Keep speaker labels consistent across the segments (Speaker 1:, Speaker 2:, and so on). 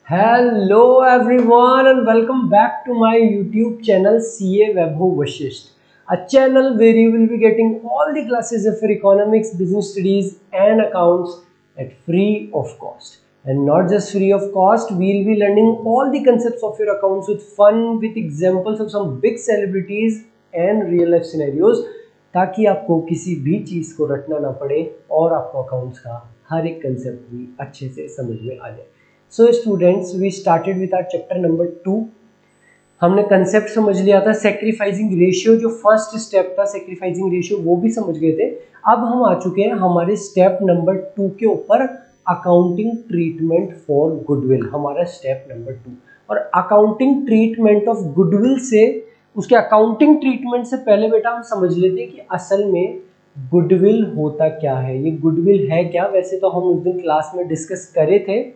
Speaker 1: Hello everyone and welcome back to my YouTube channel CA Vaibhav Vashisht, a channel where you will be getting all the classes of economics, business studies and accounts at free of cost. And not just free of cost, we will be learning all the concepts of your accounts with fun, with examples of some big celebrities and real life scenarios, ताकि आपको किसी भी चीज़ को रटना ना पड़े और आपको अकाउंट्स का हर एक कंसेप्ट भी अच्छे से समझ में आ जाए। So students, we started with our chapter number 2। हमने कंसेप्ट समझ लिया था, सैक्रिफाइसिंग रेशियो जो फर्स्ट स्टेप था सैक्रिफाइसिंग रेशियो वो भी समझ गए थे। अब हम आ चुके हैं हमारे स्टेप नंबर 2 के ऊपर, अकाउंटिंग ट्रीटमेंट फॉर गुडविल, हमारा स्टेप नंबर 2। और अकाउंटिंग ट्रीटमेंट ऑफ गुडविल से, उसके अकाउंटिंग ट्रीटमेंट से पहले बेटा हम समझ लेते हैं कि असल में गुडविल होता क्या है, ये गुडविल है क्या। वैसे तो हम उस दिन क्लास में डिस्कस करे थे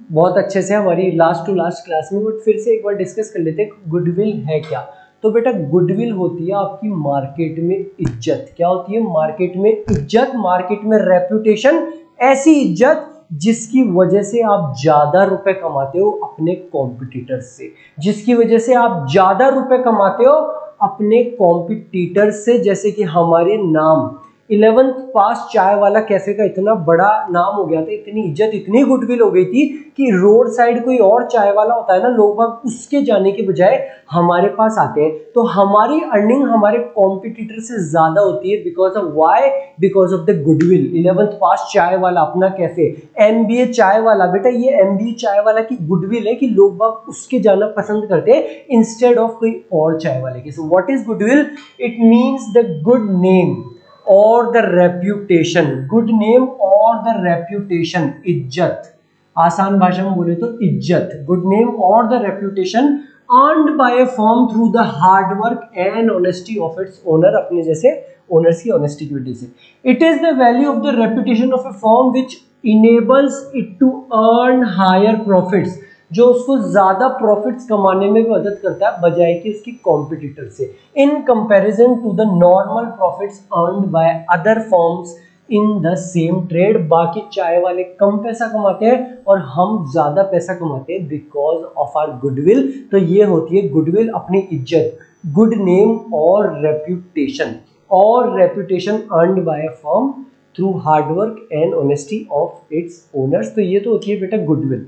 Speaker 1: बहुत अच्छे से हमारी लास्ट टू लास्ट क्लास में, बट फिर से एक बार डिस्कस कर लेते हैं गुडविल है क्या। तो बेटा गुडविल होती है आपकी मार्केट में इज्जत। क्या होती है? मार्केट में इज्जत, मार्केट में रेप्यूटेशन, ऐसी इज्जत जिसकी वजह से आप ज्यादा रुपए कमाते हो अपने कॉम्पिटिटर से, जिसकी वजह से आप ज्यादा रुपए कमाते हो अपने कॉम्पिटिटर से। जैसे कि हमारे नाम 11th पास चाय वाला कैफे का इतना बड़ा नाम हो गया था, इतनी इज्जत, इतनी गुडविल हो गई थी कि रोड साइड कोई और चाय वाला होता है ना, लोग बाग उसके जाने के बजाय हमारे पास आते हैं। तो हमारी अर्निंग हमारे कॉम्पिटिटर से ज्यादा होती है because of why, because of the goodwill. 11th पास चाय वाला अपना कैफे, MBA चाय वाला, बेटा ये MBA चाय वाला की गुडविल है कि लोग बाग उसके जाना पसंद करते हैं इंस्टेड ऑफ कोई और चाय वाले के। So what is goodwill? It means the good name और द रेप्यूटेशन, गुड नेम और द रेप्यूटेशन, इज्जत, आसान भाषा में बोले तो इज्जत, गुड नेम और the reputation earned by a firm through the hard work and honesty of its owner, अपने जैसे ओनर्स की ऑनेस्टी की वजह से। It is the value of the reputation of a firm which enables it to earn higher profits, जो उसको ज्यादा profits कमाने में भी मदद करता है बजाय कि उसकी कॉम्पिटिटर से, in comparison to the normal profits earned by other firms in the same trade. बाकी चाय वाले कम पैसा कमाते हैं और हम ज्यादा पैसा कमाते हैं बिकॉज ऑफ आवर गुडविल। तो ये होती है गुडविल, अपनी इज्जत, गुड नेम और रेप्यूटेशन, और reputation earned by a firm through hard work and honesty of its owners. तो ये तो होती है बेटा गुडविल।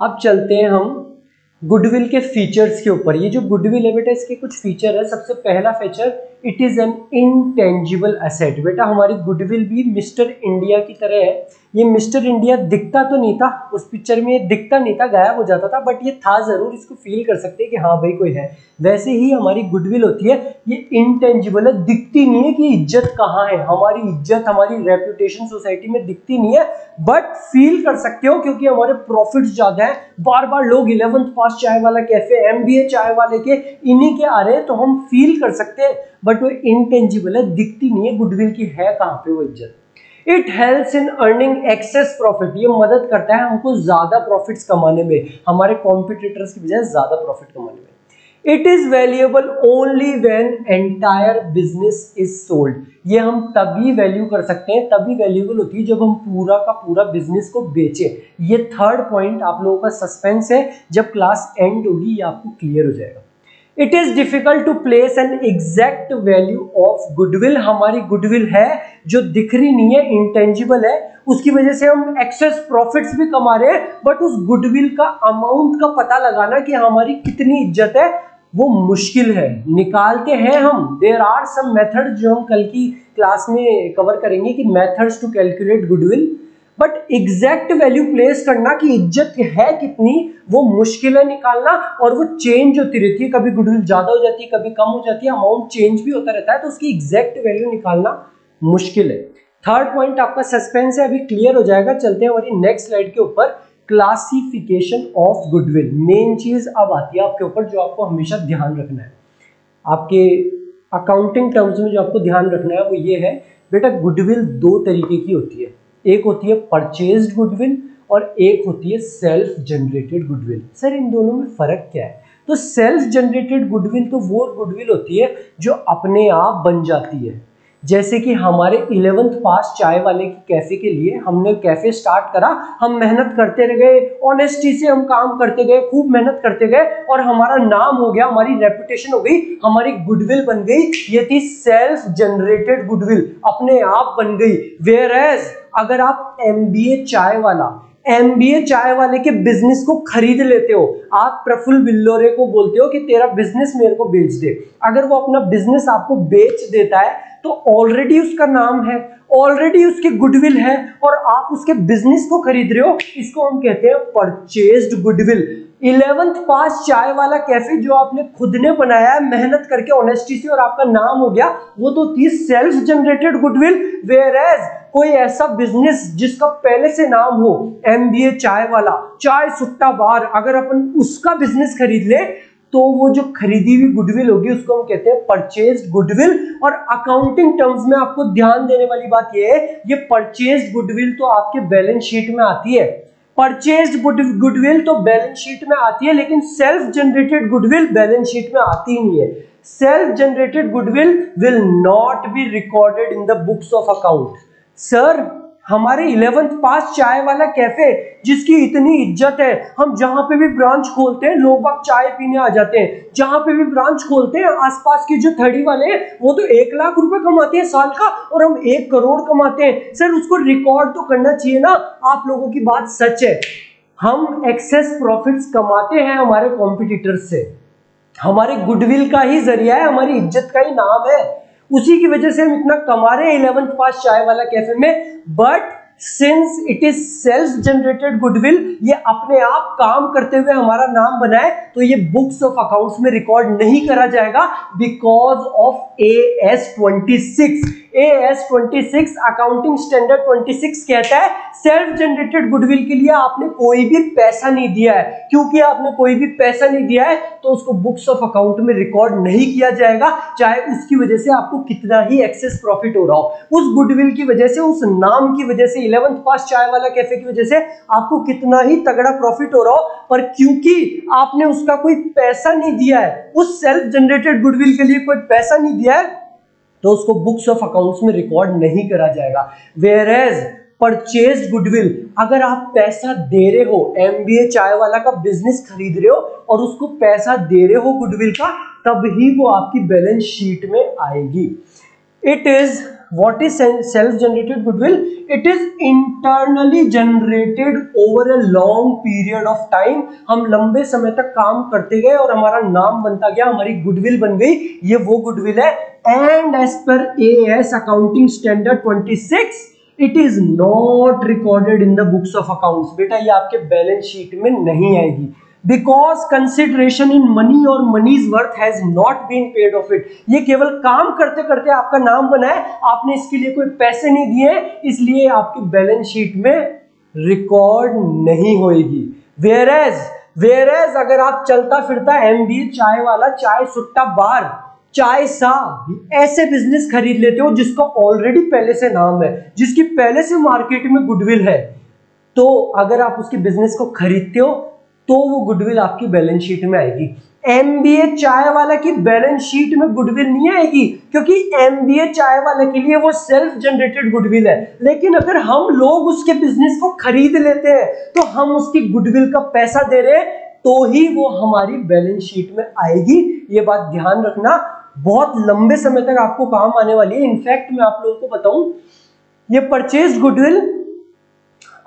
Speaker 1: अब चलते हैं हम गुडविल के फीचर्स के ऊपर। ये जो गुडविल है बेटा, इसके कुछ फीचर है। सबसे पहला feature, it is an intangible asset. बेटा हमारी गुडविल भी मिस्टर इंडिया की तरह है। ये मिस्टर इंडिया दिखता तो नहीं था उस पिक्चर में, ये दिखता नहीं था, गायब हो जाता था, बट ये था जरूर, इसको फील कर सकते हैं कि हाँ भाई कोई है। वैसे ही हमारी गुडविल होती है, ये इंटेंजिबल है, दिखती नहीं है कि इज्जत कहाँ है, हमारी इज्जत, हमारी रेप्यूटेशन सोसाइटी में दिखती नहीं है, बट फील कर सकते हो क्योंकि हमारे प्रॉफिट्स ज्यादा है। बार बार लोग 11th पास चाय वाला कैफे, MBA चाय वाले के, इन्हीं के आ रहे हैं, तो हम फील कर सकते हैं, बट वो इंटेंजिबल है, दिखती नहीं है गुडविल की है कहाँ पे वो इज्जत। It helps in earning access profit, ये मदद करता है हमको ज्यादा प्रॉफिट्स कमाने में, हमारे कॉम्पिटिटर्स की बजाय ज्यादा प्रॉफिट कमाने में। It is valuable only when entire business is sold, ये हम तभी वैल्यू कर सकते हैं, तभी वैल्यूएबल होती है जब हम पूरा का पूरा बिजनेस को बेचें। ये थर्ड पॉइंट आप लोगों का सस्पेंस है, जब क्लास एंड होगी ये आपको क्लियर हो जाएगा। It is difficult to place an exact value of goodwill, हमारी गुडविल है जो दिख रही नहीं है, इंटेंजिबल है, उसकी वजह से हम एक्सेस प्रॉफिट्स भी कमा रहे हैं, बट उस गुडविल का अमाउंट का पता लगाना कि हमारी कितनी इज्जत है वो मुश्किल है, निकालते हैं हम। देयर आर सम मेथड्स जो हम कल की क्लास में कवर करेंगे कि methods to calculate goodwill, but exact value place करना कि इज्जत है कितनी वो मुश्किल है निकालना, और वो चेंज होती रहती है, कभी गुडविल ज्यादा हो जाती है, कभी कम हो जाती है, अमाउंट चेंज भी होता रहता है, तो उसकी एग्जैक्ट वैल्यू निकालना मुश्किल है। थर्ड पॉइंट आपका सस्पेंस है, अभी क्लियर हो जाएगा। चलते हैं हमारी नेक्स्ट स्लाइड के ऊपर, क्लासिफिकेशन ऑफ गुडविल। मेन चीज अब आती है आपके ऊपर जो आपको हमेशा ध्यान रखना है, आपके अकाउंटिंग टर्म्स में जो आपको ध्यान रखना है वो ये है बेटा, गुडविल दो तरीके की होती है, एक होती है परचेज्ड गुडविल और एक होती है सेल्फ जनरेटेड गुडविल। सर इन दोनों में फर्क क्या है? तो सेल्फ जनरेटेड गुडविल तो वो गुडविल होती है जो अपने आप बन जाती है, जैसे कि हमारे 11th पास चाय वाले की कैफे के लिए हमने कैफे स्टार्ट करा, हम मेहनत करते रह गए, ऑनेस्टी से हम काम करते गए, खूब मेहनत करते गए और हमारा नाम हो गया, हमारी रेपुटेशन हो गई, हमारी गुडविल बन गई। ये थी सेल्फ जनरेटेड गुडविल, अपने आप बन गई। वेयर एज अगर आप एमबीए चाय वाले के बिजनेस को खरीद लेते हो, आप प्रफुल्ल बिल्लोरे को बोलते हो कि तेरा बिजनेस मेरे को बेच दे, अगर वो अपना बिजनेस आपको बेच देता है तो ऑलरेडी उसका नाम है, ऑलरेडी उसकी गुडविल है और आप उसके बिजनेस को खरीद रहे हो, इसको हम कहते हैं परचेज्ड गुडविल। 11th पास चाय वाला कैफे जो आपने खुद ने बनाया है मेहनत करके, ऑनेस्टी से, और आपका नाम हो गया, वो तो थी self generated goodwill. Whereas कोई ऐसा बिजनेस जिसका पहले से नाम हो, एमबीए चाय वाला, चाय सुट्टा बार, अगर अपन उसका बिजनेस खरीद ले तो वो जो खरीदी हुई गुडविल होगी उसको हम कहते हैं परचेज्ड गुडविल। और अकाउंटिंग टर्म्स में आपको ध्यान देने वाली बात ये है, ये परचेज्ड गुडविल तो आपके बैलेंस शीट में आती है, परचेज्ड गुडविल तो बैलेंस शीट में आती है, लेकिन self generated goodwill balance sheet में आती नहीं है। Self generated goodwill will not be recorded in the books of account. Sir हमारे 11th पास चाय वाला कैफे जिसकी इतनी इज्जत है, हम जहां पे भी ब्रांच खोलते हैं लोग बाग चाय पीने आ जाते हैं, जहां पे भी ब्रांच खोलते हैं आसपास के जो थड़ी वाले हैं वो तो 1 लाख रुपए कमाते हैं साल का और हम 1 करोड़ कमाते हैं। सर उसको रिकॉर्ड तो करना चाहिए ना। आप लोगों की बात सच है, हम एक्सेस प्रॉफिट्स कमाते हैं हमारे कॉम्पिटिटर्स से, हमारे गुडविल का ही जरिया है, हमारी इज्जत का ही नाम है, उसी की वजह से हम इतना कमा रहे हैं 11th पास चाय वाला कैफे में। But since it is self generated goodwill, ये अपने आप काम करते हुए हमारा नाम बनाए, तो ये बुक्स ऑफ अकाउंट्स में रिकॉर्ड नहीं करा जाएगा because of AS26। AS26 accounting standard 26 कहता है सेल्फ जनरेटेड गुडविल के लिए आपने कोई भी पैसा नहीं दिया है, क्योंकि आपने कोई भी पैसा नहीं दिया है तो उसको बुक्स ऑफ अकाउंट में रिकॉर्ड नहीं किया जाएगा, चाहे उसकी वजह से आपको कितना ही एक्सेस प्रॉफिट हो रहा हो। उस गुडविल की वजह से, उस नाम की वजह से, 11th पास चाय वाला कैफे की वजह से आपको कितना ही तगड़ा प्रॉफिट हो रहा हो, पर क्योंकि आपने उसका कोई पैसा नहीं दिया है, उस सेल्फ जनरेटेड गुडविल के लिए कोई पैसा नहीं दिया है, तो उसको बुक्स ऑफ अकाउंट्स में रिकॉर्ड नहीं करा जाएगा। वेयर एज परचेज गुडविल, अगर आप पैसा दे रहे हो, एमबीए चाय वाला का बिजनेस खरीद रहे हो और उसको पैसा दे रहे हो गुडविल का, तब ही वो आपकी बैलेंस शीट में आएगी। It is what is self generated goodwill? It is internally generated over a long period of time। हम लंबे समय तक काम करते गए और हमारा नाम बनता गया, हमारी गुडविल बन गई, ये वो गुडविल है। And as per AS accounting standard 26 it is not recorded in the books of accounts. बेटा ये आपके बैलेंस शीट में नहीं आएगी बिकॉज कंसिडरेशन इन मनी और money's worth has not been paid of it. ये केवल काम करते करते आपका नाम बना है, आपने इसके लिए कोई पैसे नहीं दिए, इसलिए आपकी बैलेंस शीट में रिकॉर्ड नहीं होगी। वेयरएज अगर आप चलता फिरता एमबीए चाय वाला, चाय सुट्टा बार, चाय सा ऐसे बिजनेस खरीद लेते हो जिसका ऑलरेडी पहले से नाम है, जिसकी पहले से मार्केट में गुडविल है, तो अगर आप उसके बिजनेस को खरीदते हो तो वो गुडविल आपकी बैलेंस शीट में आएगी। एमबीए चाय वाला की बैलेंस शीट में गुडविल नहीं आएगी क्योंकि एमबीए चाय वाले के लिए वो सेल्फ जनरेटेड गुडविल है। लेकिन अगर हम लोग उसके बिजनेस को खरीद लेते हैं तो हम उसकी गुडविल का पैसा दे रहे हैं, तो ही वो हमारी बैलेंस शीट में आएगी। ये बात ध्यान रखना, बहुत लंबे समय तक आपको काम आने वाली है। इनफैक्ट मैं आप लोगों को बताऊं, ये परचेज गुडविल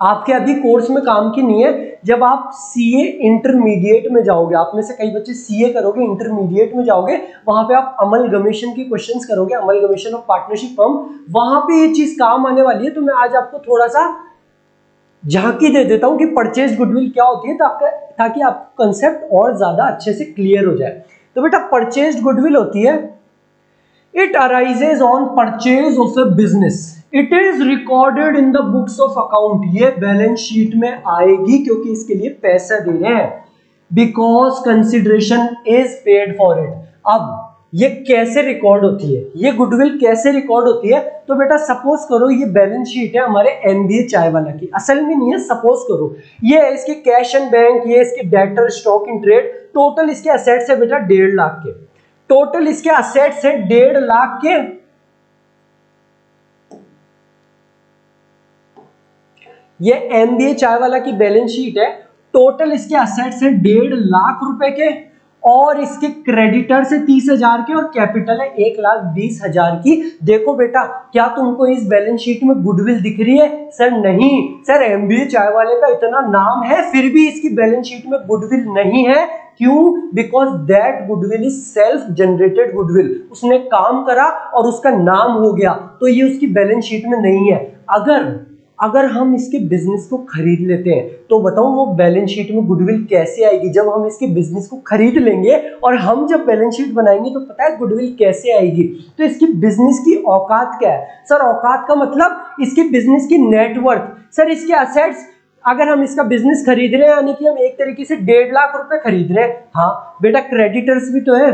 Speaker 1: आपके अभी कोर्स में काम की नहीं है। जब आप सीए इंटरमीडिएट में जाओगे, आप में से कई बच्चे सीए करोगे, इंटरमीडिएट में जाओगे, वहां पे आप अमलगमेशन की क्वेश्चंस करोगे, अमलगमेशन ऑफ पार्टनरशिप फर्म, वहां पे ये चीज काम आने वाली है। तो मैं आज आपको थोड़ा सा झांकी दे देता हूं कि परचेज गुडविल क्या होती है, ताकि आपको कंसेप्ट और ज्यादा अच्छे से क्लियर हो जाए। तो बेटा परचेज गुडविल होती है, it arises on purchase of a business, it is recorded in the books of account. ये बैलेंस शीट में आएगी क्योंकि इसके लिए पैसा दे रहे हैं, because consideration is paid for it. अब ये कैसे रिकॉर्ड होती है, ये गुडविल कैसे रिकॉर्ड होती है? तो बेटा सपोज करो ये बैलेंस शीट है हमारे एमबीए चाय वाला की, असल में नहीं है, सपोज करो ये है इसके कैश एंड बैंक, ये इसके debtor, stock in trade, total इसके असेट्स है बेटा 1.5 लाख के, टोटल इसके असेट्स है 1.5 लाख के। ये MBA चाय वाला की बैलेंस शीट है। टोटल इसके असेट्स है 1.5 लाख रुपए के, और इसके क्रेडिटर से 30,000 के, और कैपिटल है 1,20,000 की। देखो बेटा, क्या तुमको इस बैलेंस शीट में गुडविल दिख रही है? सर नहीं सर, MBA चाय वाले का इतना नाम है फिर भी इसकी बैलेंस शीट में गुडविल नहीं है। क्यों? Because that goodwill is self generated goodwill. उसने काम करा और उसका नाम हो गया, तो ये उसकी बैलेंस शीट में नहीं है। अगर हम इसके बिजनेस को खरीद लेते हैं तो बताओ वो बैलेंस शीट में गुडविल कैसे आएगी? जब हम इसके बिजनेस को खरीद लेंगे और हम जब बैलेंस शीट बनाएंगे तो पता है गुडविल कैसे आएगी? तो इसकी बिजनेस की औकात क्या है? सर औकात का मतलब इसके बिजनेस की नेटवर्थ। सर इसके असेट्स, अगर हम इसका बिजनेस खरीद रहे हैं यानी कि हम एक तरीके से 1.5 लाख रुपए खरीद रहे हैं। हाँ बेटा, क्रेडिटर्स भी तो है,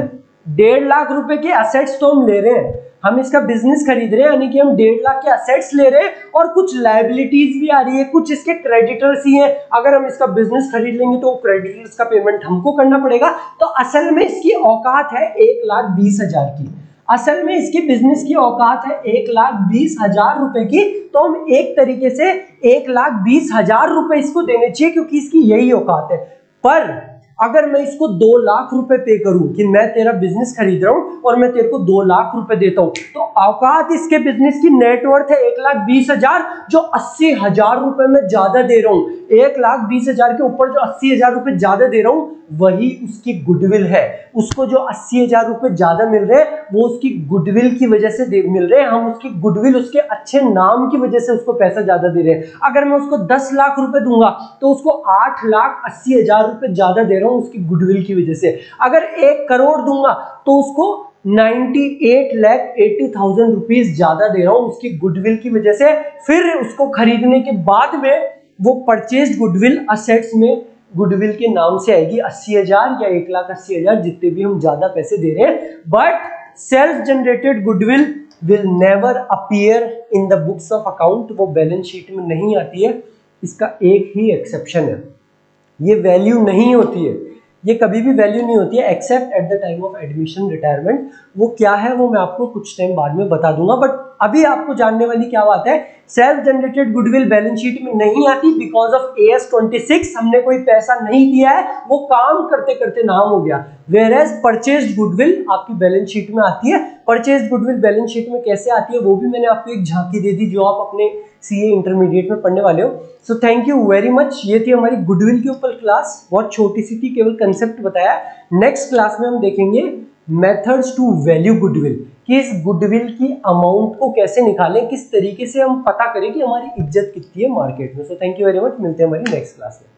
Speaker 1: 1.5 लाख रुपए के असेट्स तो हम ले रहे हैं। हम इसका बिजनेस खरीद रहे हैं यानी कि हम 1.5 लाख के असेट्स ले रहे हैं, और कुछ लायबिलिटीज भी आ रही है, कुछ इसके क्रेडिटर्स ही हैं। अगर हम इसका बिजनेस खरीद लेंगे तो क्रेडिटर्स का पेमेंट हमको करना पड़ेगा। तो असल में इसकी औकात है 1,20,000 की। असल में इसकी बिजनेस की औकात है 1,20,000 रुपए की। तो हम एक तरीके से 1,20,000 रुपए इसको देने चाहिए, क्योंकि इसकी यही औकात है। पर अगर मैं इसको 2 लाख रुपए पे करूं कि मैं तेरा बिजनेस खरीद रहा हूं और मैं तेरे को 2 लाख रुपए देता हूं, तो औकात इसके बिजनेस की नेटवर्थ है 1,20,000, जो 80,000 रुपए में ज्यादा दे रहा हूं। 1,20,000 के ऊपर जो 80,000 रुपए ज्यादा दे रहा हूं वही उसकी गुडविल है। उसको जो 80,000 रुपए ज्यादा मिल रहे हैं वो उसकी गुडविल की वजह से मिल रहे हैं। हम उसकी गुडविल, उसके अच्छे नाम की वजह से उसको पैसा ज्यादा दे रहे हैं। अगर मैं उसको 10 लाख रुपए दूंगा तो उसको 8,80,000 रुपए ज्यादा दे रहा हूं उसकी गुडविल की वजह से। अगर 1 करोड़ दूंगा तो उसको 98,80,000 रुपीज ज्यादा दे रहा हूं उसकी गुडविल की वजह से। फिर उसको खरीदने के बाद में वो परचेज गुडविल असेट्स में गुडविल के नाम से आएगी 80,000 या 1,80,000, जितने भी हम ज्यादा पैसे दे रहे हैं। But self generated goodwill will never appear in the books of account. वो बैलेंस शीट में नहीं आती है। इसका एक ही एक्सेप्शन है, ये वैल्यू नहीं होती है, ये कभी भी वैल्यू नहीं होती है accept at the time of admission retirement. वो क्या है वो मैं आपको कुछ टाइम बाद में बता दूंगा। बट अभी आपको जानने वाली क्या बात है, self generated goodwill balance sheet में नहीं आती बिकॉज ऑफ AS 26। हमने कोई पैसा नहीं दिया है, वो काम करते करते नाम हो गया। वेयर एज परचेज्ड गुडविल आपकी बैलेंस शीट में आती है। परचेज्ड गुडविल बैलेंस शीट में कैसे आती है वो भी मैंने आपको एक झांकी दे दी, जो आप अपने CA इंटरमीडिएट में पढ़ने वाले हो। So thank you very much. ये थी हमारी गुडविल के ऊपर क्लास, बहुत छोटी सी थी, केवल कंसेप्ट बताया। नेक्स्ट क्लास में हम देखेंगे मेथड्स टू वैल्यू गुडविल, कि इस गुडविल की अमाउंट को कैसे निकालें, किस तरीके से हम पता करें कि हमारी इज्जत कितनी है मार्केट में। So thank you very much, मिलते हैं हमारी नेक्स्ट क्लास में।